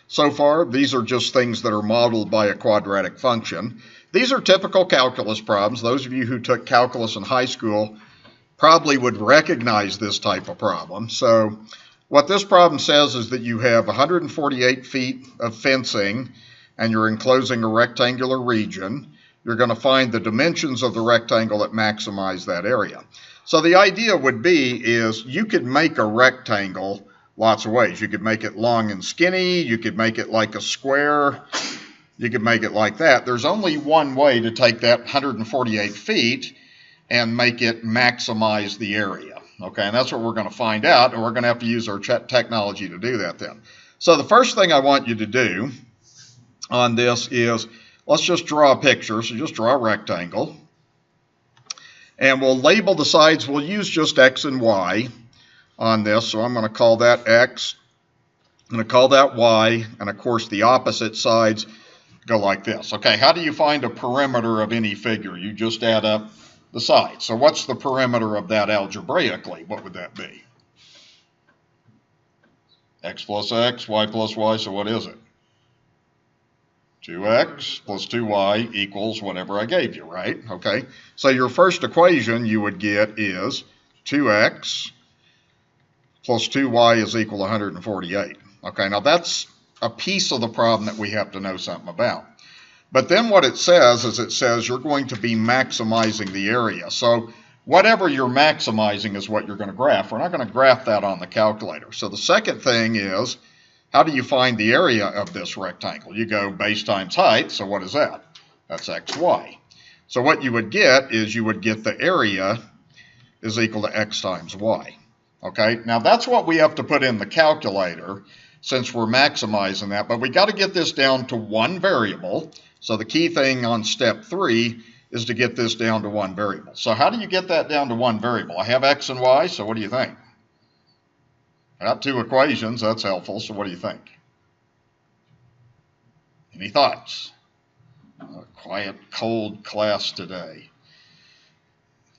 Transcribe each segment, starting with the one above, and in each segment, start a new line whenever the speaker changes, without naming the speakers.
so far. These are just things that are modeled by a quadratic function. These are typical calculus problems. Those of you who took calculus in high school probably would recognize this type of problem. So what this problem says is that you have 148 feet of fencing and you're enclosing a rectangular region. You're going to find the dimensions of the rectangle that maximize that area. So the idea would be is you could make a rectangle lots of ways. You could make it long and skinny. You could make it like a square. You could make it like that. There's only one way to take that 148 feet and make it maximize the area. Okay, and that's what we're going to find out, and we're going to have to use our technology to do that then. So the first thing I want you to do on this is, let's just draw a picture. So just draw a rectangle. And we'll label the sides. We'll use just X and Y on this. So I'm going to call that X. I'm going to call that Y. And of course, the opposite sides go like this. Okay, how do you find a perimeter of any figure? You just add up the sides. So what's the perimeter of that algebraically? What would that be? X plus X, Y plus Y. So what is it? 2x plus 2y equals whatever I gave you, right? Okay, so your first equation you would get is 2x plus 2y is equal to 148. Okay, now that's a piece of the problem that we have to know something about. But then what it says is it says you're going to be maximizing the area. So whatever you're maximizing is what you're going to graph. We're not going to graph that on the calculator. So the second thing is, how do you find the area of this rectangle? You go base times height, so what is that? That's xy. So what you would get is you would get the area is equal to x times y. Okay, now that's what we have to put in the calculator since we're maximizing that, but we got to get this down to one variable. So the key thing on step 3 is to get this down to one variable. So how do you get that down to one variable? I have x and y, so what do you think? I got two equations, that's helpful, so what do you think? Any thoughts? A quiet, cold class today.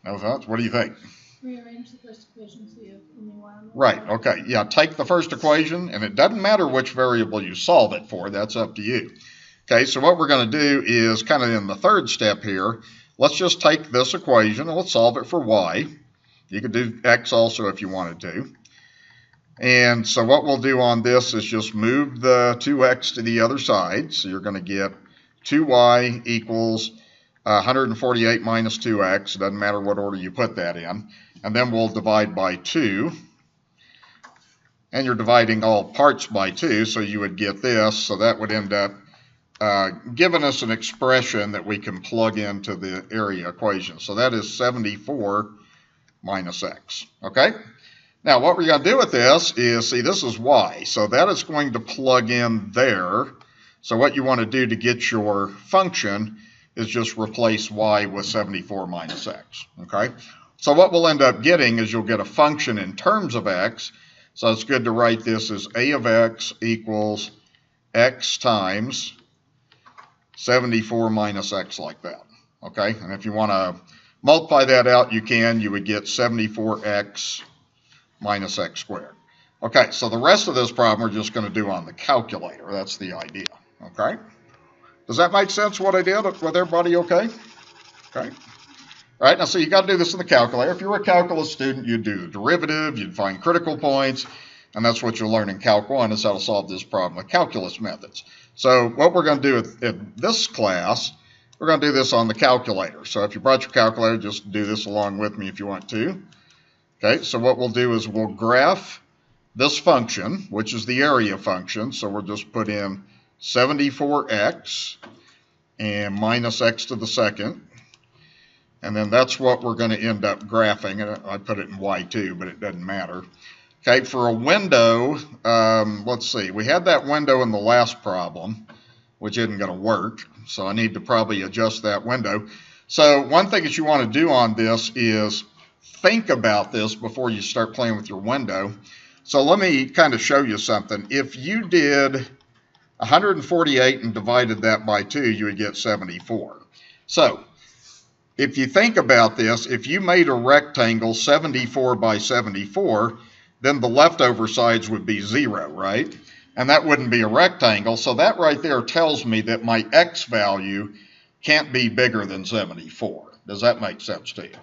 No thoughts? What do you think?
Rearrange the first equation so you have only one.
Right, okay, yeah, take the first equation, and it doesn't matter which variable you solve it for, that's up to you. Okay, so what we're going to do is kind of in the third step here, let's just take this equation and let's solve it for y. You could do x also if you wanted to. And so what we'll do on this is just move the 2x to the other side. So you're going to get 2y equals 148 minus 2x. It doesn't matter what order you put that in. And then we'll divide by 2. And you're dividing all parts by 2, so you would get this. So that would end up giving us an expression that we can plug into the area equation. So that is 74 minus x. Okay? Now, what we're going to do with this is, see, this is y, so that is going to plug in there. So what you want to do to get your function is just replace y with 74 minus x, okay? So what we'll end up getting is you'll get a function in terms of x, so it's good to write this as a of x equals x times 74 minus x like that, okay? And if you want to multiply that out, you can. You would get 74x minus x squared. Okay, so the rest of this problem we're just going to do on the calculator. That's the idea. Okay? Does that make sense what I did? With everybody okay? Okay. All right, now so you got to do this in the calculator. If you were a calculus student, you'd do the derivative, you'd find critical points, and that's what you'll learn in Calc 1 is how to solve this problem with calculus methods. So what we're going to do in this class, we're going to do this on the calculator. So if you brought your calculator, just do this along with me if you want to. Okay, so what we'll do is we'll graph this function, which is the area function. So we'll just put in 74x and minus x to the second. And then that's what we're going to end up graphing. I put it in y2, but it doesn't matter. Okay, for a window, let's see. We had that window in the last problem, which isn't going to work. So I need to probably adjust that window. So one thing that you want to do on this is think about this before you start playing with your window. So let me kind of show you something. If you did 148 and divided that by 2, you would get 74. So if you think about this, if you made a rectangle 74 by 74, then the leftover sides would be 0, right? and that wouldn't be a rectangle. So that right there tells me that my x value can't be bigger than 74. Does that make sense to you?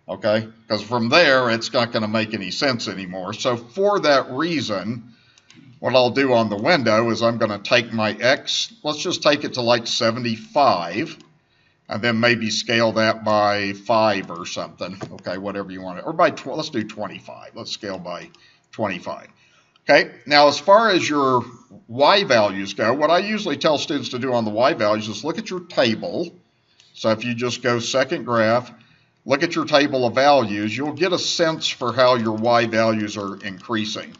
Okay, because from there, it's not going to make any sense anymore. So for that reason, what I'll do on the window is I'm going to take my x, let's just take it to like 75, and then maybe scale that by 5 or something. Okay, whatever you want it, or by, let's do 25. Let's scale by 25. Okay, now as far as your y values go, what I usually tell students to do on the y values is look at your table. So if you just go second graph, look at your table of values, you'll get a sense for how your y values are increasing.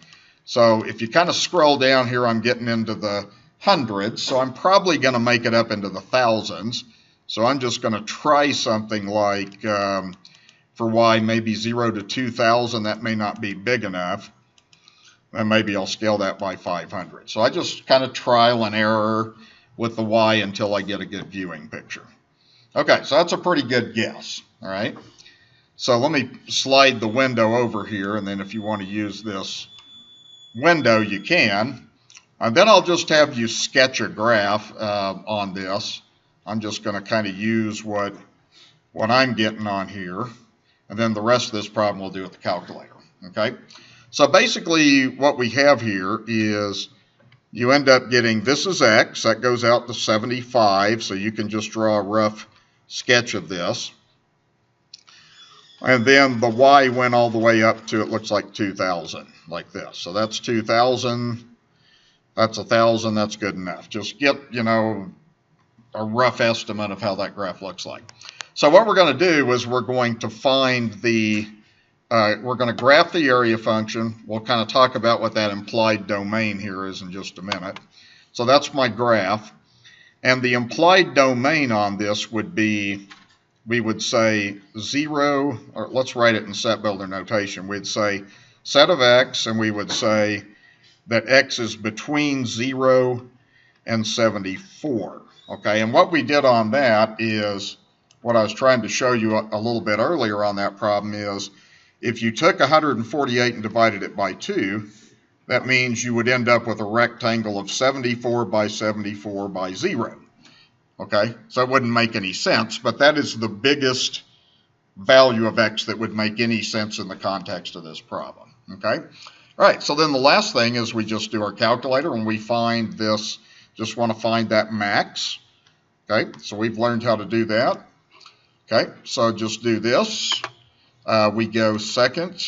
So if you kind of scroll down here, I'm getting into the hundreds, so I'm probably going to make it up into the thousands. So I'm just going to try something like, for y, maybe 0 to 2,000. That may not be big enough. And maybe I'll scale that by 500. So I just kind of trial and error with the y until I get a good viewing picture. Okay, so that's a pretty good guess. All right. So let me slide the window over here, and then if you want to use this window, you can. And then I'll just have you sketch a graph on this. I'm just going to kind of use what I'm getting on here, and then the rest of this problem we'll do with the calculator. Okay. So basically what we have here is you end up getting, this is x, that goes out to 75, so you can just draw a rough sketch of this. And then the y went all the way up to, it looks like 2,000, like this. So that's 2,000, that's 1,000, that's good enough. Just get, you know, a rough estimate of how that graph looks like. So what we're going to do is we're going to find the, we're going to graph the area function. We'll kind of talk about what that implied domain here is in just a minute. So that's my graph. And the implied domain on this would be, we would say 0, or let's write it in set builder notation. We'd say set of x, and we would say that x is between 0 and 74. Okay, and what we did on that is, what I was trying to show you a little bit earlier on that problem is, if you took 148 and divided it by 2, that means you would end up with a rectangle of 74 by 74 by 0. Okay, so it wouldn't make any sense, but that is the biggest value of x that would make any sense in the context of this problem. Okay, all right, so then the last thing is we just do our calculator and we find this, just want to find that max. Okay, so we've learned how to do that. Okay, so just do this. We go second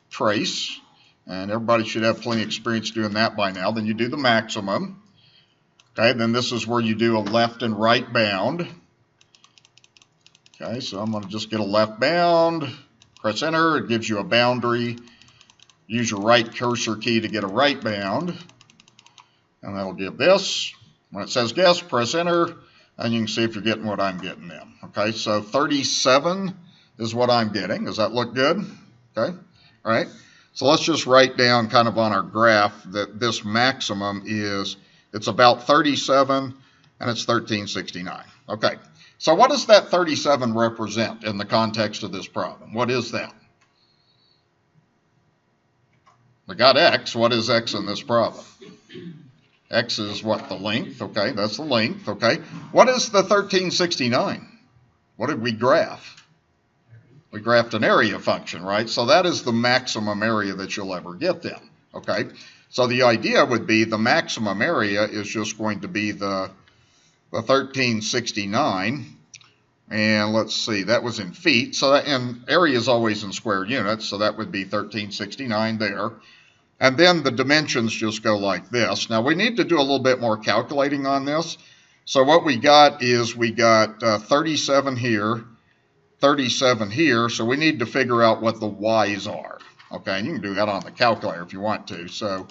trace, and everybody should have plenty of experience doing that by now. Then you do the maximum. Okay, then this is where you do a left and right bound. Okay, so I'm going to just get a left bound, press enter, it gives you a boundary. Use your right cursor key to get a right bound, and that'll give this. When it says guess, press enter, and you can see if you're getting what I'm getting then. Okay, so 37 is what I'm getting. Does that look good? Okay, all right. So let's just write down kind of on our graph that this maximum is, it's about 37, and it's 1369. Okay, so what does that 37 represent in the context of this problem? What is that? We got x. What is x in this problem? X is what? The length. Okay, that's the length. Okay, what is the 1369? What did we graph? We graphed an area function, right? So that is the maximum area that you'll ever get then. Okay, so the idea would be the maximum area is just going to be the 1369. And let's see, that was in feet. So that, and area is always in square units, so that would be 1369 there. And then the dimensions just go like this. Now we need to do a little bit more calculating on this. So what we got is we got 37 here, 37 here. So we need to figure out what the y's are. Okay, and you can do that on the calculator if you want to. So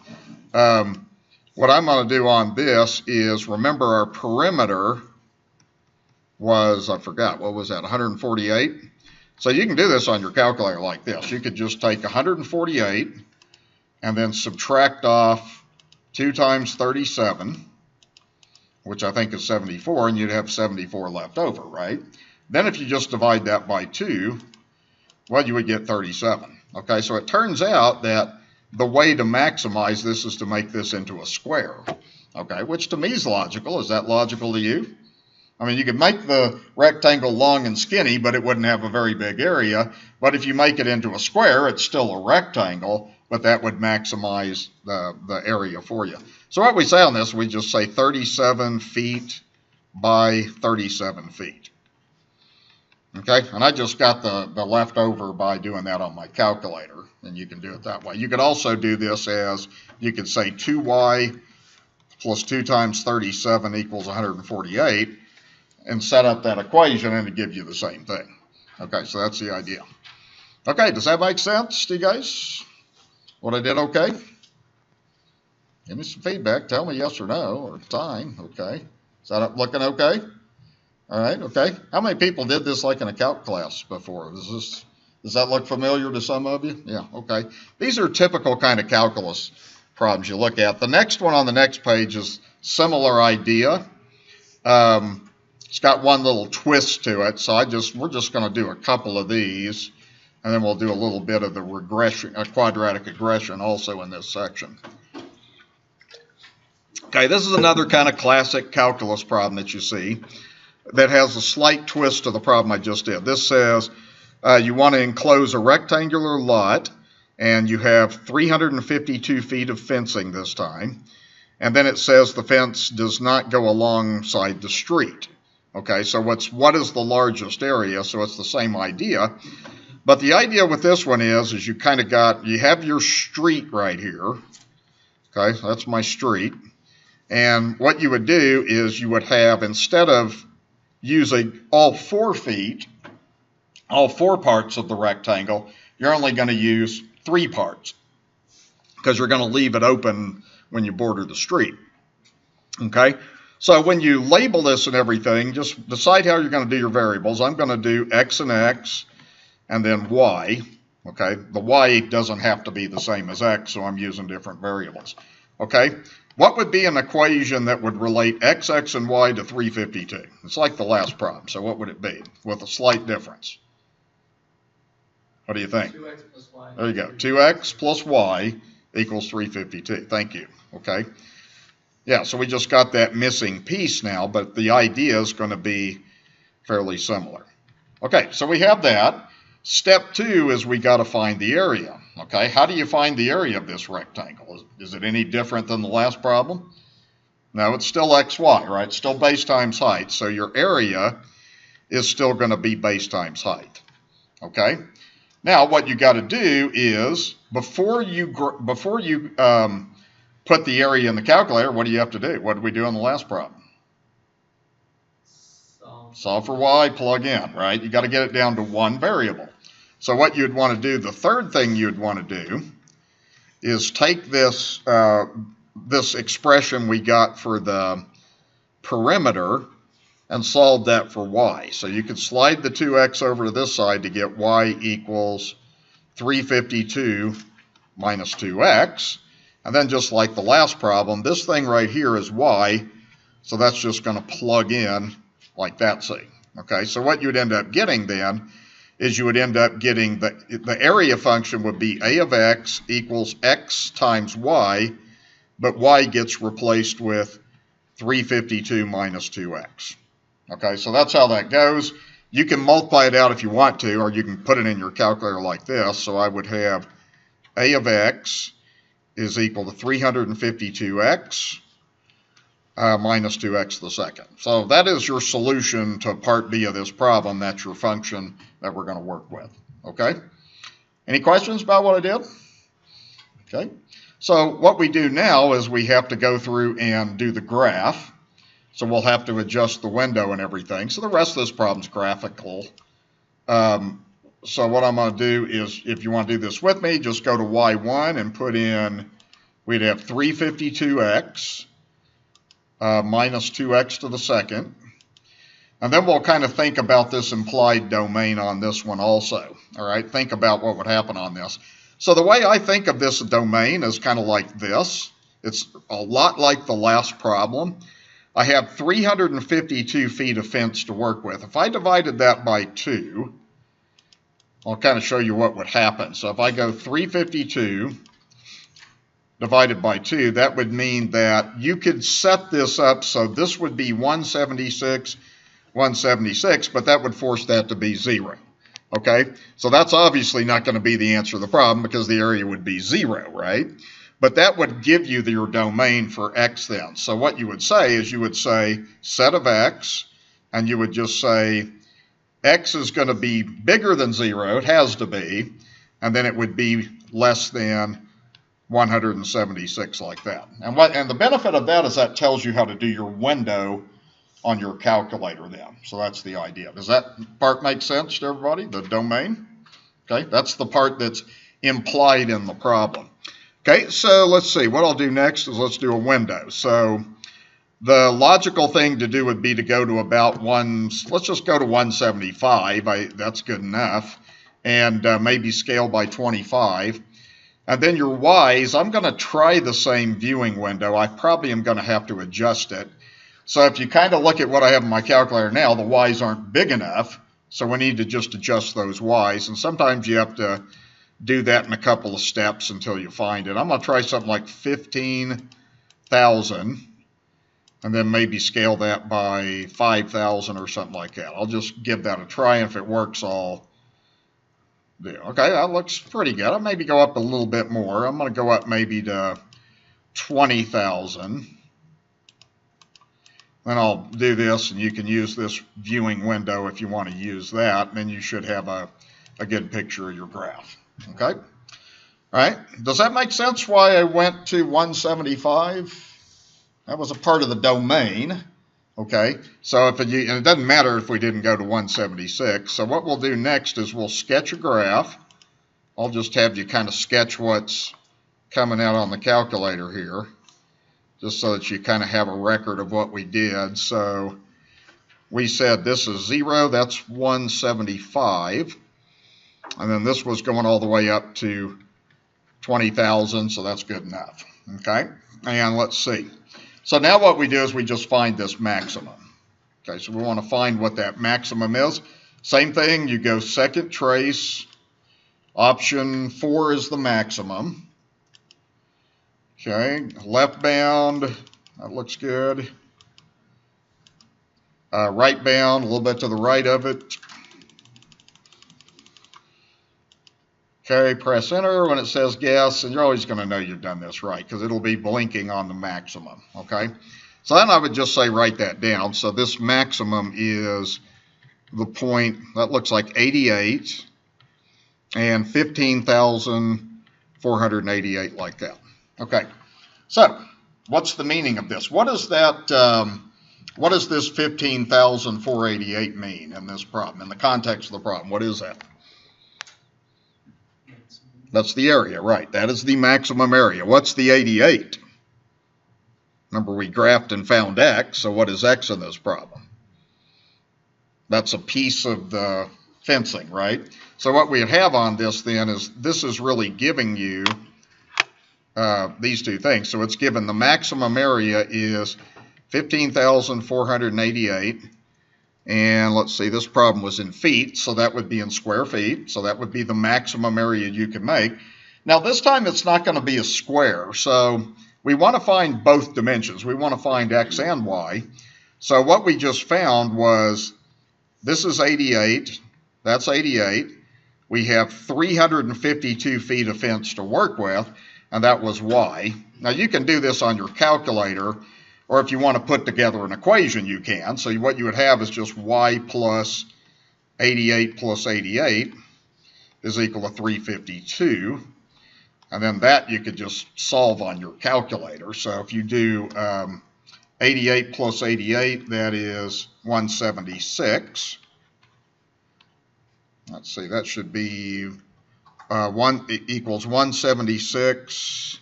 what I'm going to do on this is, remember our perimeter was, I forgot, what was that, 148? So you can do this on your calculator like this. You could just take 148 and then subtract off 2 times 37, which I think is 74, and you'd have 74 left over, right? Then if you just divide that by 2, well, you would get 37. Okay, so it turns out that the way to maximize this is to make this into a square. Okay, which to me is logical. Is that logical to you? I mean, you could make the rectangle long and skinny, but it wouldn't have a very big area. But if you make it into a square, it's still a rectangle, but that would maximize the area for you. So what we say on this, we just say 37 feet by 37 feet. Okay, and I just got the leftover by doing that on my calculator, and you can do it that way. You could also do this as, you could say 2y plus 2 times 37 equals 148, and set up that equation, and it gives you the same thing. Okay, so that's the idea. Okay, does that make sense to you guys? What I did okay? Give me some feedback. Tell me yes or no, or time. Okay. Is that looking okay? All right, okay. How many people did this like in a calc class before? Does that look familiar to some of you? Yeah, okay. These are typical kind of calculus problems you look at. The next one on the next page is similar idea. It's got one little twist to it, so we're just going to do a couple of these, and then we'll do a little bit of the regression, quadratic regression also in this section. Okay, this is another kind of classic calculus problem that you see that has a slight twist to the problem I just did. This says you want to enclose a rectangular lot, and you have 352 feet of fencing this time, and then it says the fence does not go alongside the street. Okay, so what is the largest area? So it's the same idea. But the idea with this one is you have your street right here. Okay, so that's my street. And what you would do is you would have, instead of using all 4 feet, all 4 parts of the rectangle, you're only going to use 3 parts, because you're going to leave it open when you border the street. Okay? So when you label this and everything, just decide how you're going to do your variables. I'm going to do x and x, and then y. Okay, the y doesn't have to be the same as x, so I'm using different variables. Okay, what would be an equation that would relate x, and y to 352? It's like the last problem, so what would it be with a slight difference? What do you think?
2x plus y.
There you go, 2x plus y equals 352. Thank you. Okay. Yeah, so we just got that missing piece now, but the idea is going to be fairly similar. Okay, so we have that. Step 2 is we got to find the area. Okay, how do you find the area of this rectangle? Is it any different than the last problem? No, it's still xy, right? It's still base times height. So your area is still going to be base times height. Okay, now what you got to do is before you put the area in the calculator, what do you have to do? What did we do on the last problem? Solve for y, plug in, right? You got to get it down to one variable. So what you'd want to do, the third thing you'd want to do is take this, this expression we got for the perimeter and solve that for y. So you could slide the 2x over to this side to get y equals 352 minus 2x. And then just like the last problem, this thing right here is y, so that's just going to plug in like that, see. Okay, so what you'd end up getting then is you would end up getting the area function would be a of x equals x times y, but y gets replaced with 352 minus 2x. Okay, so that's how that goes. You can multiply it out if you want to, or you can put it in your calculator like this. So I would have a of x is equal to 352x minus 2x to the second. So that is your solution to part B of this problem. That's your function that we're going to work with. Okay? Any questions about what I did? Okay. So what we do now is we have to go through and do the graph. So we'll have to adjust the window and everything. So the rest of this problem's graphical. So what I'm going to do is, if you want to do this with me, just go to y1 and put in, we'd have 352x minus 2x to the second. And then we'll kind of think about this implied domain on this one also. All right, think about what would happen on this. So the way I think of this domain is kind of like this. It's a lot like the last problem. I have 352 feet of fence to work with. If I divided that by 2, I'll kind of show you what would happen. So if I go 352 divided by 2, that would mean that you could set this up so this would be 176, 176, but that would force that to be 0. Okay, so that's obviously not going to be the answer to the problem because the area would be 0, right? But that would give you your domain for x then. So what you would say is you would say set of x, and you would just say x is going to be bigger than 0, it has to be, and then it would be less than 176 like that. And the benefit of that is that tells you how to do your window on your calculator then. So that's the idea. Does that part make sense to everybody, the domain? Okay, that's the part that's implied in the problem. Okay, so let's see. What I'll do next is let's do a window. So the logical thing to do would be to go to about let's just go to 175. That's good enough. And maybe scale by 25. And then your y's, I'm going to try the same viewing window. I probably am going to have to adjust it. So if you kind of look at what I have in my calculator now, the y's aren't big enough. So we need to just adjust those y's. And sometimes you have to do that in a couple of steps until you find it. I'm going to try something like 15,000. And then maybe scale that by 5,000 or something like that. I'll just give that a try. And if it works, I'll do. Okay, that looks pretty good. I'll maybe go up a little bit more. I'm going to go up maybe to 20,000. Then I'll do this, and you can use this viewing window if you want to use that. And then you should have a good picture of your graph. Okay? All right. Does that make sense why I went to 175? That was a part of the domain. Okay? So and it doesn't matter if we didn't go to 176. So what we'll do next is we'll sketch a graph. I'll just have you kind of sketch what's coming out on the calculator here, just so that you kind of have a record of what we did. So we said this is 0, that's 175. And then this was going all the way up to 20,000, so that's good enough. Okay? And let's see. So now what we do is we just find this maximum. Okay, so we want to find what that maximum is. Same thing, you go second trace. Option 4 is the maximum. Okay, left bound, that looks good. Right bound, a little bit to the right of it. Okay, press enter when it says guess, and you're always going to know you've done this right because it'll be blinking on the maximum. Okay, so then I would just say write that down. So this maximum is the point that looks like 88 and 15,488 like that. Okay, so what's the meaning of this? What is that? What does this 15,488 mean in this problem, in the context of the problem? What is that? That's the area, right? That is the maximum area. What's the 88? Remember, we graphed and found x, so what is x in this problem? That's a piece of the fencing, right? So what we have on this then is this is really giving you these two things. So it's given the maximum area is 15,488. And let's see, this problem was in feet, so that would be in square feet. So that would be the maximum area you can make. Now this time it's not going to be a square. So we want to find both dimensions. We want to find x and y. So what we just found was this is 88. That's 88. We have 352 feet of fence to work with, and that was y. Now you can do this on your calculator, or if you want to put together an equation, you can. So what you would have is just y plus 88 plus 88 is equal to 352. And then that you could just solve on your calculator. So if you do 88 plus 88, that is 176. Let's see, that should be equals 176.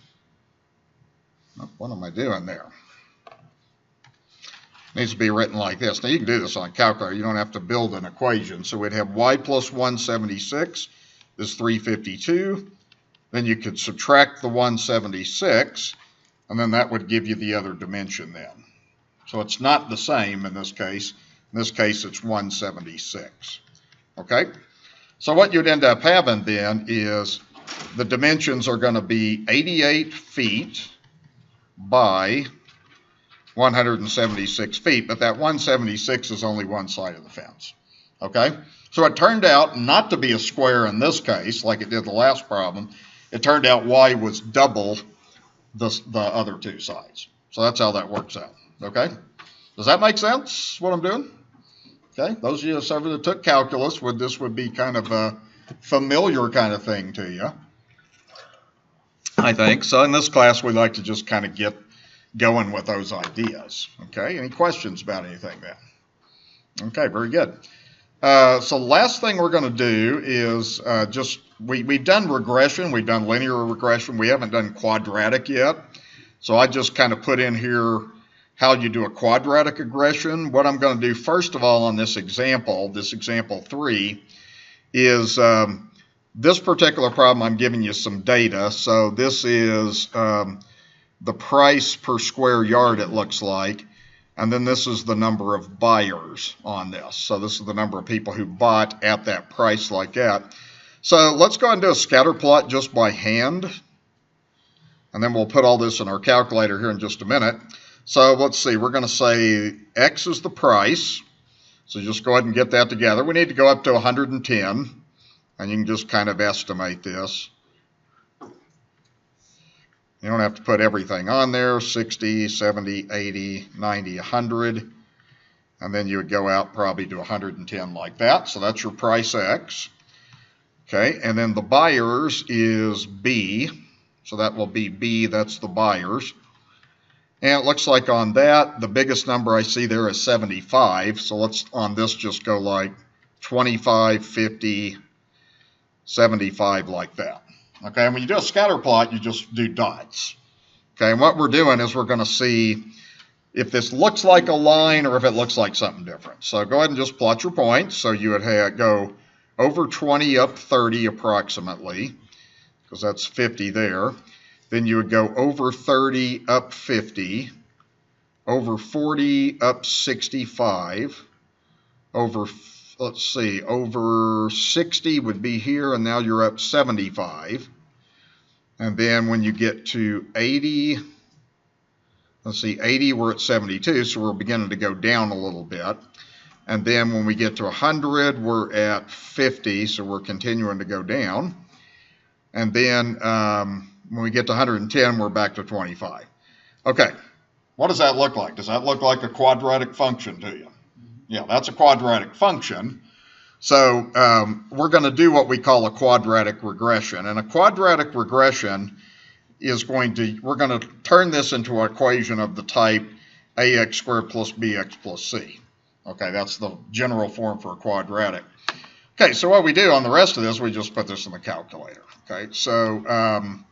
What am I doing there? Needs to be written like this. Now you can do this on a calculator. You don't have to build an equation. So we'd have y plus 176 is 352. Then you could subtract the 176, and then that would give you the other dimension then. So it's not the same in this case. In this case, it's 176. Okay? So what you'd end up having then is the dimensions are going to be 88 feet by 176 feet, but that 176 is only one side of the fence. Okay? So it turned out not to be a square in this case, like it did the last problem. It turned out y was double the other two sides. So that's how that works out. Okay? Does that make sense, what I'm doing? Okay? Those of you that took calculus, this would be kind of a familiar kind of thing to you, I think. So in this class, we like to just kind of get going with those ideas. Okay? Any questions about anything then? Okay, very good. So the last thing we're going to do is we've done regression, we've done linear regression, we haven't done quadratic yet. So I just kind of put in here how you do a quadratic regression. What I'm going to do first of all on this example 3, is this particular problem I'm giving you some data. So this is the price per square yard, it looks like. And then this is the number of buyers on this. So this is the number of people who bought at that price like that. So let's go ahead and do a scatter plot just by hand. And then we'll put all this in our calculator here in just a minute. So let's see, we're going to say X is the price. So just go ahead and get that together. We need to go up to 110. And you can just kind of estimate this. You don't have to put everything on there, 60, 70, 80, 90, 100. And then you would go out probably to 110 like that. So that's your price X. Okay, and then the buyers is B. So that will be B, that's the buyers. And it looks like on that, the biggest number I see there is 75. So let's on this just go like 25, 50, 75 like that. Okay, and when you do a scatter plot, you just do dots. Okay, and what we're doing is we're going to see if this looks like a line or if it looks like something different. So go ahead and just plot your points. So you would go over 20 up 30 approximately, because that's 50 there. Then you would go over 30 up 50, over 40 up 65, over, let's see, over 60 would be here, and now you're up 75. And then when you get to 80, let's see, 80 we're at 72, so we're beginning to go down a little bit. And then when we get to 100, we're at 50, so we're continuing to go down. And then when we get to 110, we're back to 25. Okay, what does that look like? Does that look like a quadratic function to you? Yeah, that's a quadratic function. So we're going to do what we call a quadratic regression. And a quadratic regression is we're going to turn this into an equation of the type ax squared plus bx plus c. Okay, that's the general form for a quadratic. Okay, so what we do on the rest of this, we just put this in the calculator. Okay, so, and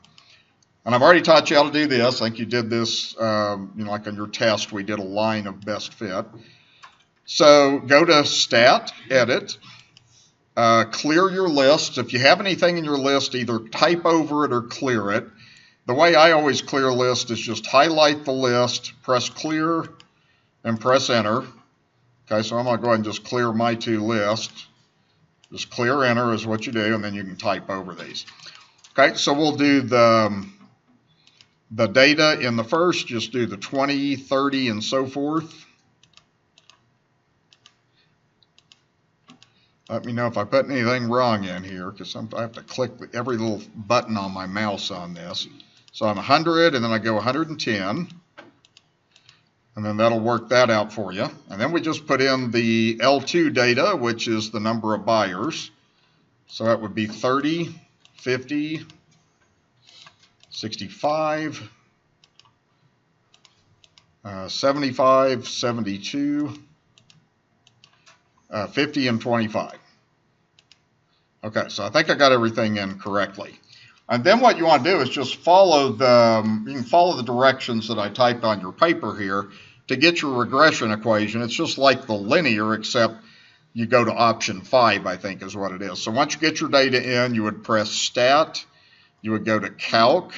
I've already taught you how to do this. I think you did this, like on your test, we did a line of best fit. So go to Stat, Edit, clear your list. If you have anything in your list, either type over it or clear it. The way I always clear a list is just highlight the list, press clear, and press enter. Okay, so I'm going to go ahead and just clear my two lists. Just clear enter is what you do, and then you can type over these. Okay, so we'll do the data in the first, just do the 20, 30, and so forth. Let me know if I put anything wrong in here, because I have to click every little button on my mouse on this. So I'm 100, and then I go 110. And then that'll work that out for you. And then we just put in the L2 data, which is the number of buyers. So that would be 30, 50, 65, 75, 72, 50, and 25. Okay, so I think I got everything in correctly. And then what you want to do is just follow you can follow the directions that I typed on your paper here to get your regression equation. It's just like the linear, except you go to option 5, I think is what it is. So once you get your data in, you would press Stat, you would go to Calc,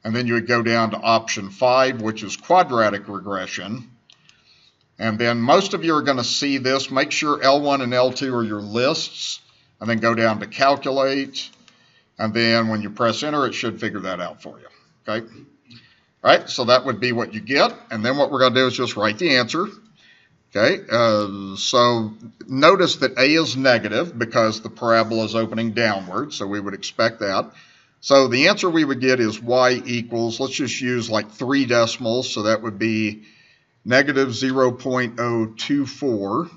and then you would go down to option 5, which is Quadratic Regression. And then most of you are going to see this. Make sure L1 and L2 are your lists, and then go down to Calculate, And then when you press enter, it should figure that out for you. Okay. All right, so that would be what you get. And then what we're going to do is just write the answer. Okay, so notice that A is negative because the parabola is opening downward, so we would expect that. So the answer we would get is y equals, let's just use like 3 decimals, so that would be negative 0.024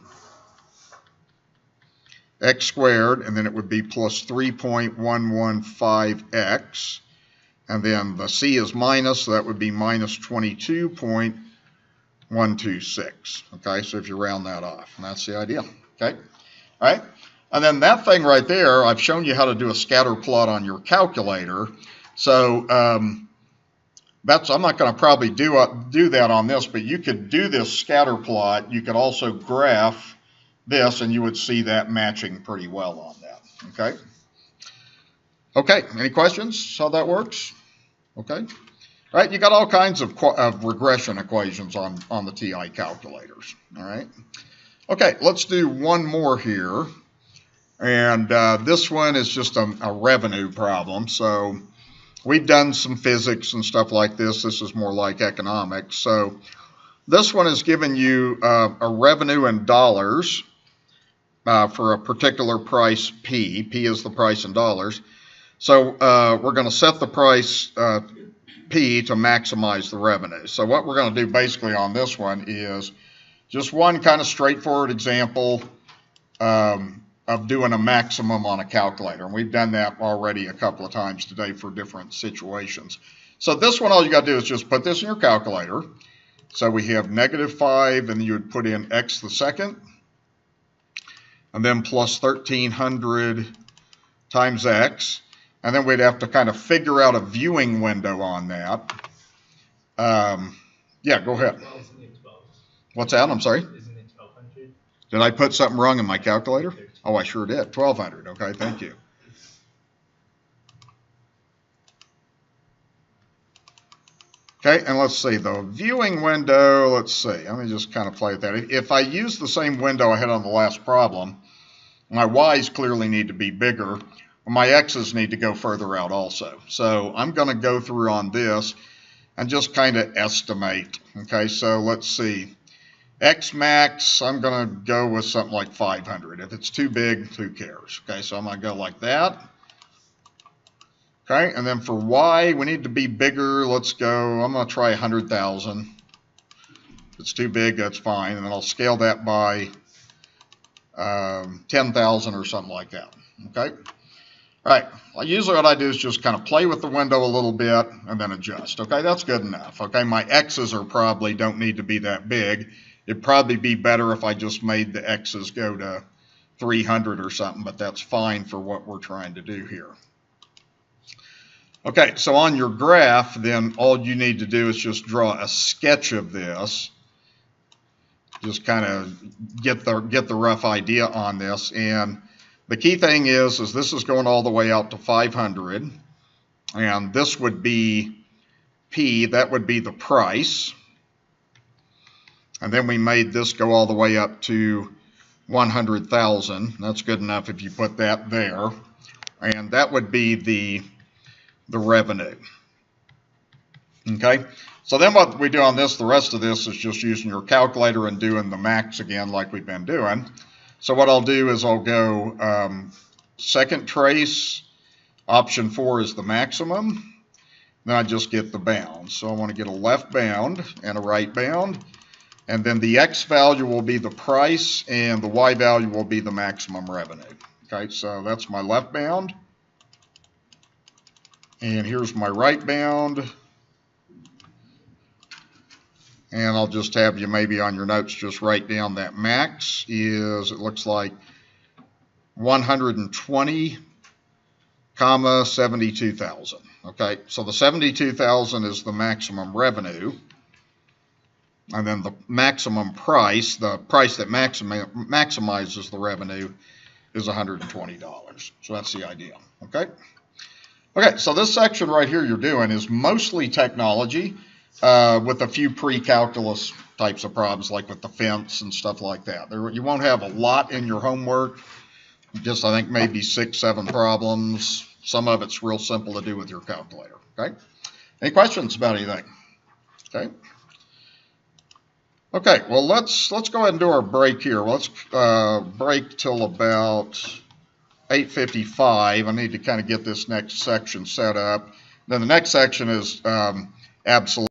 x squared, and then it would be plus 3.115x, and then the c is minus, so that would be minus 22.126. Okay, so if you round that off, and that's the idea. Okay, all right, and then that thing right there, I've shown you how to do a scatter plot on your calculator. So I'm not going to probably do that on this, but you could do this scatter plot. You could also graph this, and you would see that matching pretty well on that. Okay. Okay. Any questions? How that works? Okay. All right. You got all kinds of regression equations on the TI calculators. All right. Okay. Let's do one more here, and this one is just a revenue problem. So we've done some physics and stuff like this. This is more like economics. So this one is giving you a revenue in dollars for a particular price P. P is the price in dollars. So we're going to set the price P to maximize the revenue. So what we're going to do basically on this one is just one kind of straightforward example of doing a maximum on a calculator. And we've done that already a couple of times today for different situations. So this one, all you got to do is just put this in your calculator. So we have -5, and you would put in x the second, and then plus 1300 times x. And then we'd have to kind of figure out a viewing window on that. Yeah, go ahead. What's that? I'm sorry?
Isn't it 1200?
Did I put something wrong in my calculator? Oh, I sure did. 1200. Okay, thank you. Okay, and let's see, the viewing window, let's see. Let me just kind of play with that. If I use the same window I had on the last problem, my y's clearly need to be bigger. My x's need to go further out also. So I'm going to go through on this and just kind of estimate. Okay, so let's see. X max, I'm going to go with something like 500. If it's too big, who cares? Okay, so I'm going to go like that. Okay, and then for y, we need to be bigger. Let's go, I'm going to try 100,000. If it's too big, that's fine. And then I'll scale that by 10,000 or something like that. Okay. All right, well, usually what I do is just kind of play with the window a little bit and then adjust. Okay, that's good enough. Okay, my x's are probably don't need to be that big. It'd probably be better if I just made the x's go to 300 or something, but that's fine for what we're trying to do here. Okay, so on your graph, then all you need to do is just draw a sketch of this. Just kind of get the rough idea on this. And the key thing is this is going all the way out to 500, and this would be P, that would be the price, and then we made this go all the way up to 100,000. That's good enough if you put that there, and that would be the revenue. Okay, so then what we do on this, the rest of this is just using your calculator and doing the max again like we've been doing. So what I'll do is I'll go second trace, option 4 is the maximum, then I just get the bound. So I want to get a left bound and a right bound, and then the x value will be the price and the y value will be the maximum revenue. Okay, so that's my left bound, and here's my right bound. And I'll just have you maybe on your notes just write down that max is, it looks like 120, 72,000. Okay, so the 72,000 is the maximum revenue. And then the maximum price, the price that maximizes the revenue, is $120. So that's the idea. Okay. Okay, so this section right here you're doing is mostly technology. With a few pre-calculus types of problems, like with the fence and stuff like that. You won't have a lot in your homework, just I think maybe 6, 7 problems, Some of it's real simple to do with your calculator. Okay. Any questions about anything? Okay. Okay. Well, let's go ahead and do our break here. Let's break till about 8:55. I need to kind of get this next section set up. Then the next section is absolute.